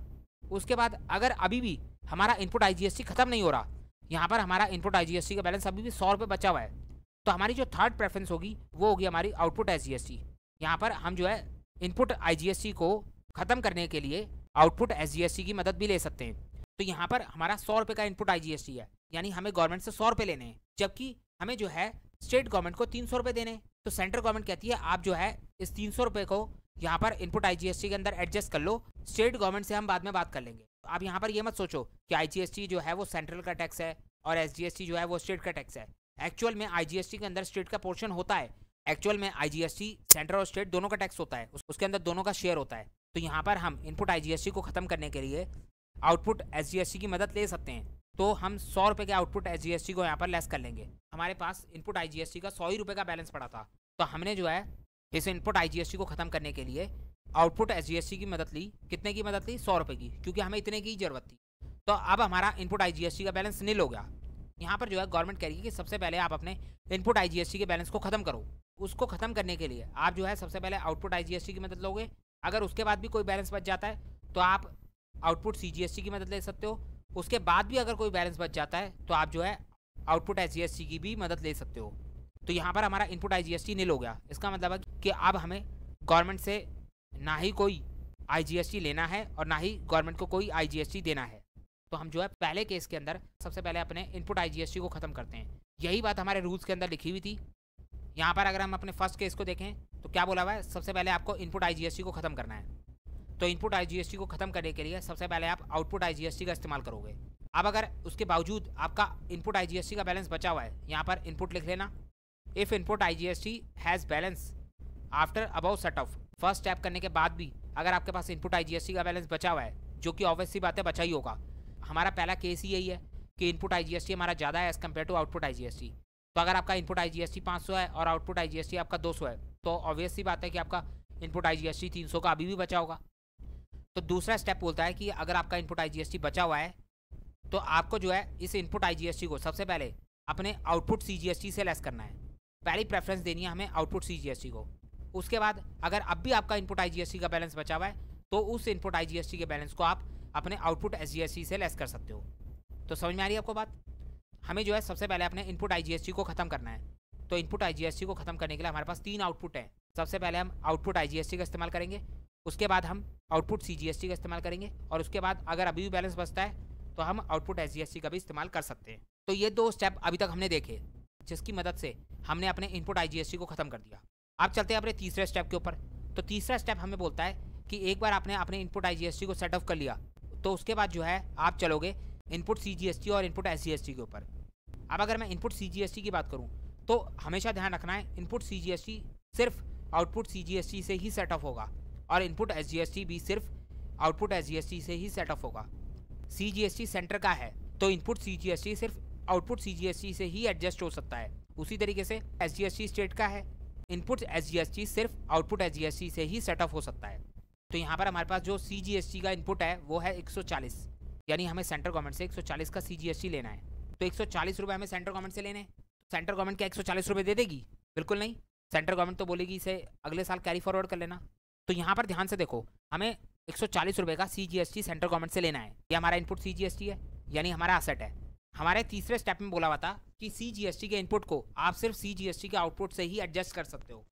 उसके बाद अगर अभी भी हमारा इनपुट IGST खत्म नहीं हो रहा, यहाँ पर हमारा इनपुट IGST का बैलेंस अभी भी 100 रुपये बचा हुआ है, तो हमारी जो थर्ड प्रेफरेंस होगी वो होगी हमारी आउटपुट SGST। यहाँ पर हम जो है इनपुट IGST को ख़त्म करने के लिए आउटपुट SGST की मदद भी ले सकते हैं। तो यहाँ पर हमारा 100 रुपये का इनपुट IGST है, यानी हमें गवर्नमेंट से 100 रुपये लेने हैं, जबकि हमें जो है स्टेट गवर्नमेंट को 300 रुपये देने हैं। तो सेंट्रल गवर्नमेंट कहती है आप जो है इस 300 रुपये को यहाँ पर इनपुट IGST के अंदर एडजस्ट कर लो, स्टेट गवर्नमेंट से हम बाद में बात कर लेंगे। आप यहाँ पर ये मत सोचो कि IGST जो है वो सेंट्रल का टैक्स है और SGST जो है वो स्टेट का टैक्स है। एक्चुअल में IGST के अंदर स्टेट का पोर्शन होता है, एक्चुअल में IGST सेंट्रल और स्टेट दोनों का टैक्स होता है, उसके अंदर दोनों का शेयर होता है। तो यहाँ पर हम इनपुट IGST को ख़त्म करने के लिए आउटपुट SGST की मदद ले सकते हैं। तो हम 100 रुपये के आउटपुट SGST को यहाँ पर लेस कर लेंगे। हमारे पास इनपुट IGST का 100 ही रुपये का बैलेंस पड़ा था, तो हमने जो है इस इनपुट IGST को ख़त्म करने के लिए आउटपुट SGST की मदद ली। कितने की मदद ली? 100 रुपये की, क्योंकि हमें इतने की ज़रूरत थी। तो अब हमारा इनपुट IGST का बैलेंस नील हो गया। यहाँ पर जो है गवर्नमेंट कह रही है कि सबसे पहले आप अपने इनपुट IGST के बैलेंस को ख़त्म करो। उसको ख़त्म करने के लिए आप जो है सबसे पहले आउटपुट IGST की मदद लोगे। अगर उसके बाद भी कोई बैलेंस बच जाता है तो आप आउटपुट CGST की मदद ले सकते हो। उसके बाद भी अगर कोई बैलेंस बच जाता है तो आप जो है आउटपुट SGST की भी मदद ले सकते हो। तो यहाँ पर हमारा इनपुट IGST नील हो गया। इसका मतलब है कि अब हमें गवर्नमेंट से ना ही कोई IGST लेना है और ना ही गवर्नमेंट को कोई IGST देना है। तो हम जो है पहले केस के अंदर सबसे पहले अपने इनपुट IGST को ख़त्म करते हैं। यही बात हमारे रूल्स के अंदर लिखी हुई थी। यहाँ पर अगर हम अपने फर्स्ट केस को देखें तो क्या बोला हुआ है, सबसे पहले आपको इनपुट IGST को ख़त्म करना है। तो इनपुट IGST को ख़त्म करने के लिए सबसे पहले आप आउटपुट IGST का इस्तेमाल करोगे। अब अगर उसके बावजूद आपका इनपुट IGST का बैलेंस बचा हुआ है, यहाँ पर इनपुट लिख लेना। If input IGST has balance after above set off, first step करने के बाद भी अगर आपके पास इनपुट IGST का बैलेंस बचा हुआ है, जो कि ऑब्वियस सी बात है बचा ही होगा। हमारा पहला केस ही यही है कि इनपुट IGST हमारा ज़्यादा है as compared to output IGST। तो अगर आपका इनपुट IGST 500 है और आउटपुट IGST आपका 200 है, तो ऑब्वियस सी बात है कि आपका इनपुट IGST 300 का अभी भी बचा होगा। तो दूसरा स्टेप बोलता है कि अगर आपका इनपुट IGST बचा हुआ है तो आपको जो है इस इनपुट IGST को सबसे पहले अपने आउटपुट CGST से लेस करना है। पहली प्रेफरेंस देनी है हमें आउटपुट CGST को। उसके बाद अगर अब भी आपका इनपुट IGST का बैलेंस बचा हुआ है तो उस इनपुट IGST के बैलेंस को आप अपने आउटपुट SGST से लेस कर सकते हो। तो समझ में आ रही है आपको बात? हमें जो है सबसे पहले अपने इनपुट IGST को ख़त्म करना है। तो इनपुट IGST को ख़त्म करने के लिए हमारे पास 3 आउटपुट हैं। सबसे पहले हम आउटपुट IGST का इस्तेमाल करेंगे, उसके बाद हम आउटपुट CGST का इस्तेमाल करेंगे, और उसके बाद अगर अभी भी बैलेंस बचता है तो हम आउटपुट SGST का भी इस्तेमाल कर सकते हैं। तो ये 2 स्टेप अभी तक हमने देखे, जिसकी मदद से हमने अपने इनपुट IGST को ख़त्म कर दिया। अब चलते हैं अपने तीसरे स्टेप के ऊपर। तो तीसरा स्टेप हमें बोलता है कि एक बार आपने अपने इनपुट IGST को सेट ऑफ कर लिया तो उसके बाद जो है आप चलोगे इनपुट CGST और इनपुट SGST के ऊपर। अब अगर मैं इनपुट CGST की बात करूं तो हमेशा ध्यान रखना है इनपुट CGST सिर्फ आउटपुट CGST से ही सेट ऑफ होगा और इनपुट SGST भी सिर्फ आउटपुट SGST से ही सेट ऑफ होगा। CGST सेंटर का है तो इनपुट CGST सिर्फ आउटपुट CGST से ही एडजस्ट हो सकता है। उसी तरीके से SGST स्टेट का है, इनपुट SGST सिर्फ आउटपुट SGST से ही सेट ऑफ हो सकता है। तो यहाँ पर हमारे पास जो CGST का इनपुट है वो है 140, यानी हमें सेंट्रल गवर्नमेंट से 140 का CGST लेना है। तो 140 रुपये हमें सेंट्रल गवर्नमेंट से लेने हैं। सेंट्रल गवर्नमेंट क्या 140 रुपये दे देगी? बिल्कुल नहीं। सेंट्रल गवर्नमेंट तो बोलेगी इसे अगले साल कैरी फॉरवर्ड कर लेना। तो यहाँ पर ध्यान से देखो, हमें 140 रुपये का CGST सेंट्रल गवर्नमेंट से लेना है। ये हमारा इनपुट CGST है, यानी हमारा असेट है। हमारे तीसरे स्टेप में बोला हुआ था कि CGST के इनपुट को आप सिर्फ CGST के आउटपुट से ही एडजस्ट कर सकते हो।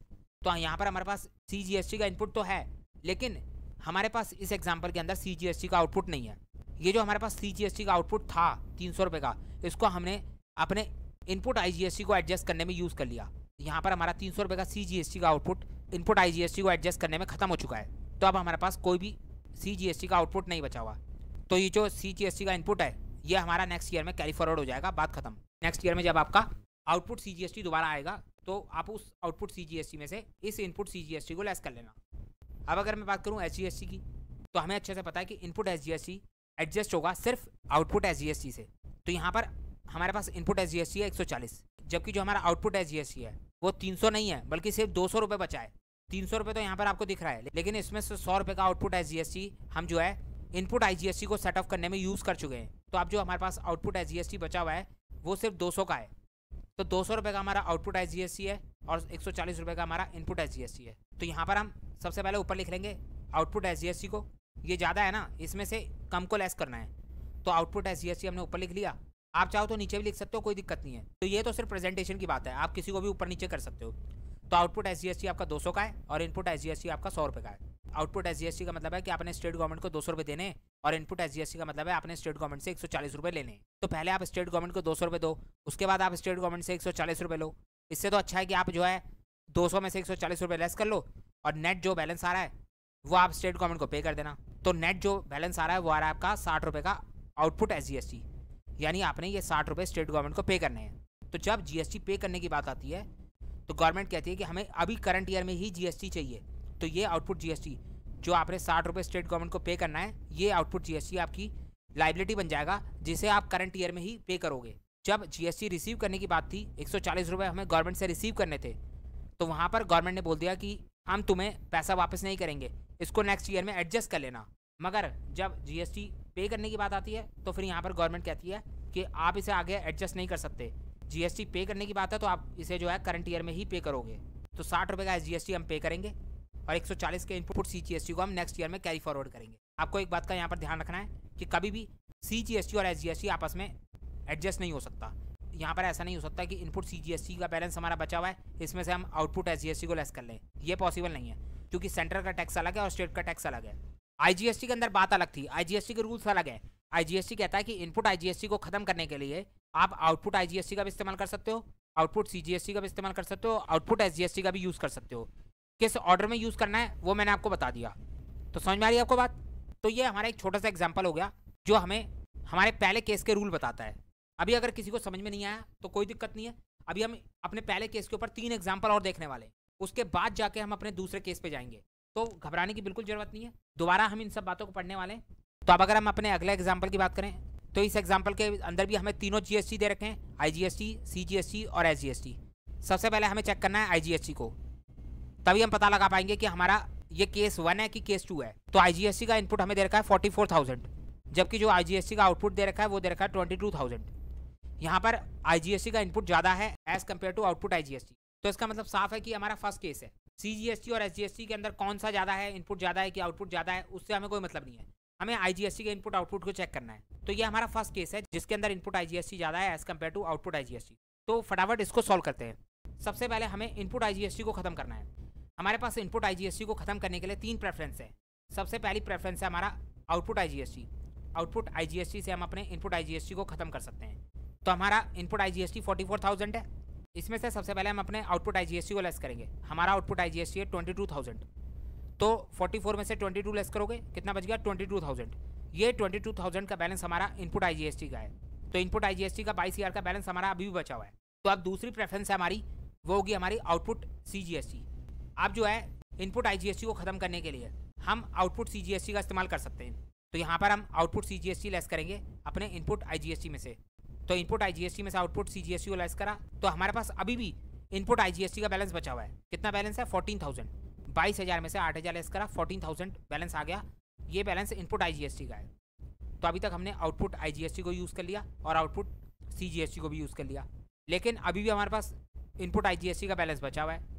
तो यहाँ पर हमारे पास CGST का इनपुट तो है, लेकिन हमारे पास इस एग्जाम्पल के अंदर CGST का आउटपुट नहीं है। ये जो हमारे पास CGST का आउटपुट था 300 रुपये का, इसको हमने अपने इनपुट IGST को एडजस्ट करने में यूज़ कर लिया। यहाँ पर हमारा 300 रुपये का CGST का आउटपुट इनपुट IGST को एडजस्ट करने में ख़त्म हो चुका है। तो अब हमारे पास कोई भी CGST का आउटपुट नहीं बचा हुआ। तो ये जो CGST का इनपुट है ये हमारा नेक्स्ट ईयर में कैरी फॉरवर्ड हो जाएगा, बात खत्म। नेक्स्ट ईयर में जब आपका आउटपुट CGST दोबारा आएगा तो आप उस आउटपुट CGST में से इस इनपुट CGST को लेस कर लेना। अब अगर मैं बात करूं SGST की, तो हमें अच्छे से पता है कि इनपुट SGST एडजस्ट होगा सिर्फ आउटपुट SGST से। तो यहाँ पर हमारे पास इनपुट एस जी है 140, जबकि जो हमारा आउटपुट एस जी है वो 300 नहीं है बल्कि सिर्फ 200 रुपये बचा है। 300 रुपये तो यहाँ पर आपको दिख रहा है, लेकिन इसमें से 100 रुपये का आउटपुट एस हम जो है इनपुट आई को सेट ऑफ करने में यूज़ कर चुके हैं। तो अब जो हमारे पास आउटपुट एस बचा हुआ है वो सिर्फ 200 का है। तो 200 रुपये का हमारा आउटपुट एस है और 140 रुपये का हमारा इनपुट एस है। तो यहाँ पर हम सबसे पहले ऊपर लिख लेंगे आउटपुट एस को, ये ज़्यादा है ना, इसमें से कम को लेस करना है। तो आउटपुट एस हमने ऊपर लिख लिया। आप चाहो तो नीचे भी लिख सकते हो, कोई दिक्कत नहीं है। तो ये तो सिर्फ प्रेजेंटेशन की बात है, आप किसी को भी ऊपर नीचे कर सकते हो। तो आउटपुट एस आपका 200 का है और इनपुट एस आपका 100 रुपये का है। आउटपुट एस का मतलब है कि आपने स्टेट गवर्नमेंट को 200 रुपये देने और इनपुट एस का मतलब है आपने स्टेट गवर्नमेंट से 140 रुपये लेने। तो पहले आप स्टेट गवर्नमेंट को 200 रुपये दो, उसके बाद आप स्टेट गवर्नमेंट से 140 रुपये लो। इससे तो अच्छा है कि आप जो है 200 में से 140 रुपये लेस कर लो और नेट जो बैलेंस आ रहा है वो आप स्टेट गवर्नमेंट को पे कर देना। तो नेट जो बैलेंस आ रहा है वो आ रहा है आपका 60 रुपये का आउटपुट एस यानी आपने ये 60 रुपये स्टेट गवर्नमेंट को पे करने हैं। तो जब जीएसटी पे करने की बात आती है तो गवर्नमेंट कहती है कि हमें अभी करंट ईयर में ही जीएसटी चाहिए। तो ये आउटपुट जीएसटी जो आपने 60 रुपये स्टेट गवर्नमेंट को पे करना है, ये आउटपुट जीएसटी आपकी लाइबिलिटी बन जाएगा जिसे आप करंट ईयर में ही पे करोगे। जब जीएसटी रिसीव करने की बात थी, 140 रुपये हमें गवर्नमेंट से रिसीव करने थे, तो वहाँ पर गवर्नमेंट ने बोल दिया कि हम तुम्हें पैसा वापस नहीं करेंगे, इसको नेक्स्ट ईयर में एडजस्ट कर लेना। मगर जब जीएसटी पे करने की बात आती है तो फिर यहाँ पर गवर्नमेंट कहती है कि आप इसे आगे एडजस्ट नहीं कर सकते। जीएसटी पे करने की बात है तो आप इसे जो है करंट ईयर में ही पे करोगे। तो 60 रुपये का एसजीएसटी हम पे करेंगे और 140 के इनपुट सीजीएसटी को हम नेक्स्ट ईयर में कैरी फॉरवर्ड करेंगे। आपको एक बात का यहाँ पर ध्यान रखना है कि कभी भी सीजीएसटी और एसजीएसटी आपस में एडजस्ट नहीं हो सकता। यहाँ पर ऐसा नहीं हो सकता कि इनपुट सीजीएसटी का बैलेंस हमारा बचा हुआ है, इसमें से हम आउटपुट एसजीएसटी को लेस कर लें। ये पॉसिबल नहीं है क्योंकि सेंटर का टैक्स अलग है और स्टेट का टैक्स अलग है। आईजीएसटी के अंदर बात अलग थी, आईजीएसटी के रूल्स अलग है। आईजीएसटी कहता है कि इनपुट आईजीएसटी को खत्म करने के लिए आप आउटपुट आईजीएसटी का भी इस्तेमाल कर सकते हो, आउटपुट सीजीएसटी का भी इस्तेमाल कर सकते हो, आउटपुट एसजीएसटी का भी यूज़ कर सकते हो। किस ऑर्डर में यूज़ करना है वो मैंने आपको बता दिया। तो समझ में आ रही है आपको बात? तो ये हमारा एक छोटा सा एग्जाम्पल हो गया जो हमें हमारे पहले केस के रूल बताता है। अभी अगर किसी को समझ में नहीं आया तो कोई दिक्कत नहीं है, अभी हम अपने पहले केस के ऊपर 3 एग्जाम्पल और देखने वाले, उसके बाद जाके हम अपने दूसरे केस पे जाएंगे। तो घबराने की बिल्कुल ज़रूरत नहीं है, दोबारा हम इन सब बातों को पढ़ने वाले हैं। तो अब अगर हम अपने अगले एग्जाम्पल की बात करें तो इस एग्जाम्पल के अंदर भी हमें तीनों जीएसटी दे रखे हैं, आईजीएसटी, सीजीएसटी और एसजीएसटी। सबसे पहले हमें चेक करना है आईजीएसटी को, तभी हम पता लगा पाएंगे कि हमारा ये केस 1 है कि केस 2 है। तो आईजीएसटी का इनपुट हमें दे रखा है 44,000, जबकि जो आईजीएसटी का आउटपुट दे रखा है वो दे रखा है 22,000। यहाँ पर आईजीएसटी का इनपुट ज़्यादा है as compared to output IGST. तो इसका मतलब साफ है कि हमारा फर्स्ट केस है। सीजीएसटी और एसजीएसटी के अंदर कौन सा ज़्यादा है, इनपुट ज़्यादा है कि आउटपुट ज़्यादा है, उससे हमें कोई मतलब नहीं है, हमें आईजीएसटी के इनपुट आउटपुट को चेक करना है। तो ये हमारा फर्स्ट केस है जिसके अंदर इनपुट आईजीएसटी ज़्यादा है as compared to output IGST. तो फटाफट इसको सॉल्व करते हैं। सबसे पहले हमें इनपुट आईजीएसटी को खत्म करना है। हमारे पास इनपुट आईजीएसटी को खत्म करने के लिए 3 प्रेफरेंस है। सबसे पहली प्रेफरेंस है हमारा आउटपुट आईजीएसटी। आउटपुट आईजीएसटी से हम अपने इनपुट आईजीएसटी को खत्म कर सकते हैं। तो हमारा इनपुट आईजीएसटी 44,000 है, इसमें से सबसे पहले हम अपने आउटपुट आईजीएसटी को लेस करेंगे। हमारा आउटपुट आईजीएसटी है 22,000, तो 44 में से 22 लेस करोगे कितना बच गया 22,000। ये 22,000 का बैलेंस हमारा इनपुट आईजीएसटी का है। तो इनपुट आईजीएसटी का 22,000 का बैलेंस हमारा अभी भी बचा हुआ है। तो अब दूसरी प्रेफरेंस है हमारी, वो होगी हमारी आउटपुट सीजीएसटी। अब जो है इनपुट आईजीएसटी को खत्म करने के लिए हम आउटपुट सीजीएसटी का इस्तेमाल कर सकते हैं। तो यहाँ पर हम आउटपुट सीजीएसटी लेस करेंगे अपने इनपुट आईजीएसटी में से। तो इनपुट आईजीएसटी में से आउटपुट सीजीएसटी को लेस करा तो हमारे पास अभी भी इनपुट आईजीएसटी का बैलेंस बचा हुआ है। कितना बैलेंस है 14,000। 22,000 में से 8,000 लेस करा 14,000 बैलेंस आ गया। ये बैलेंस इनपुट आईजीएसटी का है। तो अभी तक हमने आउटपुट आईजीएसटी को यूज़ कर लिया और आउटपुट सीजीएसटी को भी यूज़ कर लिया, लेकिन अभी भी हमारे पास इनपुट आईजीएसटी का बैलेंस बचा हुआ है।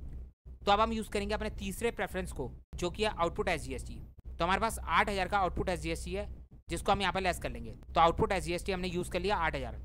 तो अब हम यूज़ करेंगे अपने तीसरे प्रेफरेंस को जो कि है आउटपुट एसजीएसटी। तो हमारे पास 8,000 का आउटपुट एसजीएसटी है जिसको हम यहाँ पर लेस कर लेंगे। तो आउटपुट एसजीएसटी हमने यूज़ कर लिया 8,000,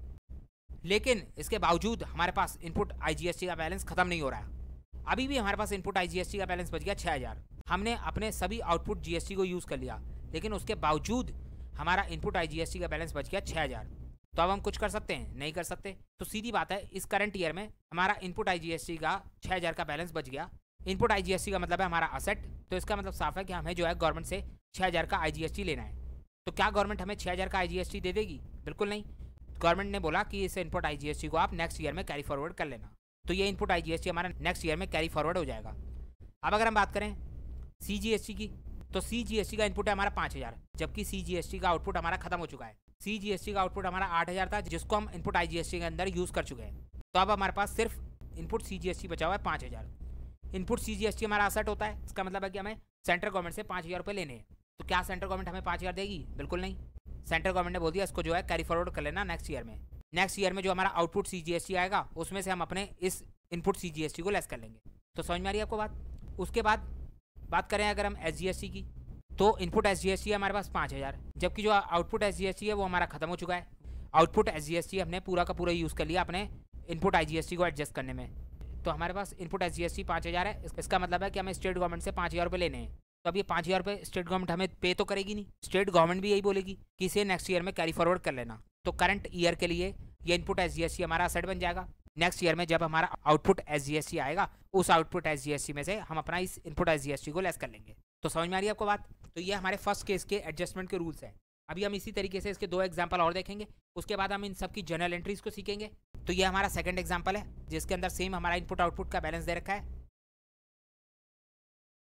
लेकिन इसके बावजूद हमारे पास इनपुट आईजीएसटी का बैलेंस खत्म नहीं हो रहा है। अभी भी हमारे पास इनपुट आईजीएसटी का बैलेंस बच गया 6,000। हमने अपने सभी आउटपुट जीएसटी को यूज़ कर लिया, लेकिन उसके बावजूद हमारा इनपुट आईजीएसटी का बैलेंस बच गया 6,000। तो अब हम कुछ कर सकते हैं? नहीं कर सकते। तो सीधी बात है, इस करंट ईयर में हमारा इनपुट आईजीएसटी का 6,000 का बैलेंस बच गया। इनपुट आईजीएसटी का मतलब है हमारा असेट, तो इसका मतलब साफ है कि हमें जो है गवर्नमेंट से 6,000 का आईजीएसटी लेना है। तो क्या गवर्नमेंट हमें 6,000 का आईजीएसटी दे देगी? बिल्कुल नहीं। गवर्नमेंट ने बोला कि इस इनपुट आईजीएसटी को आप नेक्स्ट ईयर में कैरी फॉरवर्ड कर लेना। तो ये इनपुट आईजीएसटी हमारा नेक्स्ट ईयर में कैरी फॉरवर्ड हो जाएगा। अब अगर हम बात करें सीजीएसटी की, तो सीजीएसटी का इनपुट है हमारा 5,000, जबकि सीजीएसटी का आउटपुट हमारा खत्म हो चुका है। CGST का आउटपुट हमारा 8,000 था, जिसको हम इनपुट IGST के अंदर यूज़ कर चुके हैं। तो अब हमारे पास सिर्फ इनपुट CGST बचा हुआ है 5,000। इनपुट CGST हमारा असेट होता है, इसका मतलब है कि हमें सेंट्रल गवर्नमेंट से 5,000 रुपये लेने हैं। तो क्या सेंट्रल गवर्नमेंट हमें 5,000 देगी? बिल्कुल नहीं। सेंट्रल गवर्नमेंट ने बोल दिया इसको जो है कैरी फॉरवर्ड कर लेना नेक्स्ट ईयर में। नेक्स्ट ईयर में जो हमारा आउटपुट CGST आएगा उसमें से हम अपने इस इनपुट CGST को लेस कर लेंगे। तो समझ में आ रही है आपको बात? उसके बाद बात करें अगर हम SGST की, तो इनपुट SGST है हमारे पास 5,000, जबकि जो आउटपुट SGST है वो हमारा खत्म हो चुका है। आउटपुट SGST हमने पूरा का पूरा यूज़ कर लिया अपने इनपुट IGST को एडजस्ट करने में। तो हमारे पास इनपुट SGST 5,000 है, इसका मतलब है कि हमें स्टेट गवर्नमेंट से 5,000 रुपये लेने हैं। तो अब ये 5,000 रुपये स्टेट गवर्नमेंट हमें पे तो करेगी नहीं, स्टेट गवर्नमेंट भी यही बोलेगी कि इसे नेक्स्ट ईयर में कैरी फॉरवर्ड कर लेना। तो करंट ईयर के लिए ये इनपुट SGST हमारा असेट बन जाएगा। नेक्स्ट ईयर में जब हमारा आउटपुट SGST आएगा, उस आउटपुट SGST में से हम अपना इस इनपुट SGST को लेस कर लेंगे। तो समझ में आ रही है आपको बात? तो ये हमारे फर्स्ट केस के एडजस्टमेंट के रूल्स हैं। अभी हम इसी तरीके से इसके 2 एग्जाम्पल और देखेंगे, उसके बाद हम इन सब की जनरल एंट्रीज को सीखेंगे। तो ये हमारा सेकंड एग्जाम्पल है, जिसके अंदर सेम हमारा इनपुट आउटपुट का बैलेंस दे रखा है।